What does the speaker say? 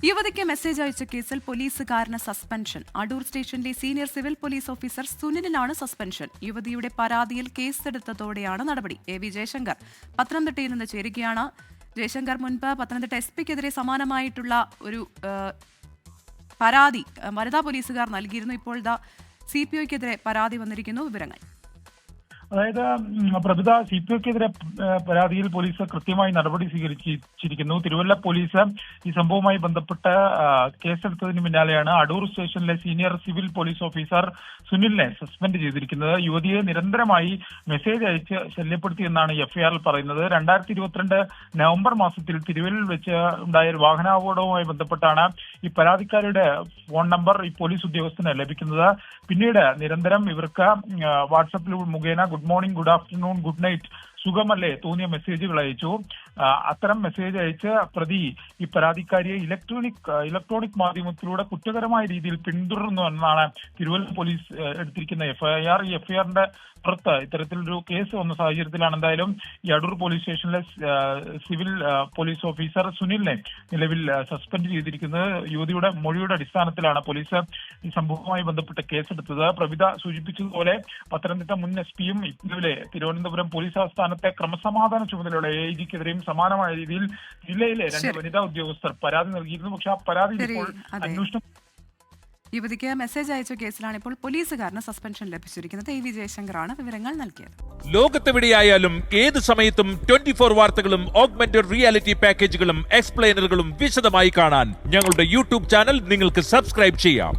യുവതിക്ക് മെസ്സേജ് അയച്ച കേസിൽ പോലീസുകാരന് സസ്പെൻഷൻ. അടൂർ സ്റ്റേഷനിലെ സീനിയർ സിവിൽ പോലീസ് ഓഫീസർ സുനിലിനാണ് സസ്പെൻഷൻ. യുവതിയുടെ പരാതിയിൽ കേസെടുത്തതോടെയാണ് നടപടി. AV ജയശങ്കർ പത്തനംതിട്ടയിൽ നിന്ന് ചേരുകയാണ്. ജയശങ്കർ, മുൻപ് പത്തനംതിട്ട SP-ക്കെതിരെ സമാനമായിട്ടുള്ള ഒരു പരാതി വനിതാ പോലീസുകാർ നൽകിയിരുന്നു. ഇപ്പോൾ CPOയ്ക്കെതിരെ പരാതി വന്നിരിക്കുന്നു. വിവരങ്ങൾ. അതായത് പ്രഭിത, CPOയ്ക്കെതിരെ പരാതിയിൽ പോലീസ് കൃത്യമായി നടപടി സ്വീകരിച്ചിരിക്കുന്നു. തിരുവല്ല പോലീസ് ഈ സംഭവവുമായി ബന്ധപ്പെട്ട് കേസെടുത്തതിന് പിന്നാലെയാണ് അടൂർ സ്റ്റേഷനിലെ സീനിയർ സിവിൽ പോലീസ് ഓഫീസർ സുനിലിനെ സസ്പെൻഡ് ചെയ്തിരിക്കുന്നത്. യുവതിയെ നിരന്തരമായി മെസ്സേജ് അയച്ച് ശല്യപ്പെടുത്തിയെന്നാണ് FIRൽ പറയുന്നത്. 2022 നവംബർ മാസത്തിൽ തിരുവല്ലയിൽ വെച്ച് ഉണ്ടായ ഒരു വാഹനാപകടവുമായി ബന്ധപ്പെട്ടാണ് ഈ പരാതിക്കാരുടെ ഫോൺ നമ്പർ ഈ പോലീസ് ഉദ്യോഗസ്ഥന് ലഭിക്കുന്നത്. പിന്നീട് നിരന്തരം ഇവർക്ക് വാട്സപ്പിൽ മുഖേന good morning, good afternoon, good night, സുഖമല്ലേ തോന്നിയ മെസ്സേജുകൾ അയച്ചു. അത്തരം മെസ്സേജ് അയച്ച് പ്രതി ഈ പരാതിക്കാരിയെ ഇലക്ട്രോണിക് മാധ്യമത്തിലൂടെ കുറ്റകരമായ രീതിയിൽ പിന്തുടർന്നു എന്നാണ് തിരുവല്ല പോലീസ് എടുത്തിരിക്കുന്ന FIR. ഈ FIRന്റെ പുറത്ത് ഇത്തരത്തിലൊരു കേസ് വന്ന സാഹചര്യത്തിലാണ് എന്തായാലും ഈ അടൂർ പോലീസ് സ്റ്റേഷനിലെ സിവിൽ പോലീസ് ഓഫീസർ സുനിലിനെ നിലവിൽ സസ്പെൻഡ് ചെയ്തിരിക്കുന്നത്. യുവതിയുടെ മൊഴിയുടെ അടിസ്ഥാനത്തിലാണ് പോലീസ് ഈ സംഭവവുമായി ബന്ധപ്പെട്ട് കേസെടുത്തത്. പ്രവിത സൂചിപ്പിച്ചതുപോലെ പത്തനംതിട്ട മുൻ SP-യും നിലവിലെ തിരുവനന്തപുരം പോലീസ് ആസ്ഥാനത്തെ ക്രമസമാധാന ചുമതലയുള്ള AIG-ക്കെതിരെയും സമാനമായ രീതിയിൽ ജില്ലയിലെ 2 വനിതാ ഉദ്യോഗസ്ഥർ പരാതി നൽകിയിരുന്നു. പക്ഷെ ആ പരാതി ഇപ്പോൾ അന്വേഷണം. യുവതിക്ക് മെസ്സേജ് അയച്ച കേസിലാണ് ഇപ്പോൾ പോലീസുകാരന് സസ്പെൻഷൻ ലഭിച്ചിരിക്കുന്നത്. AV ജയശങ്കറാണ് വിവരങ്ങൾ നൽകിയത്. ലോകത്തെവിടെയായാലും ഏത് സമയത്തും 24 വാർത്തകളും ഓഗ്മെന്റഡ് റിയാലിറ്റി പാക്കേജുകളും എക്സ്പ്ലെയിനറുകളും വിശദമായി കാണാൻ ഞങ്ങളുടെ YouTube ചാനൽ നിങ്ങൾക്ക് സബ്സ്ക്രൈബ് ചെയ്യാം.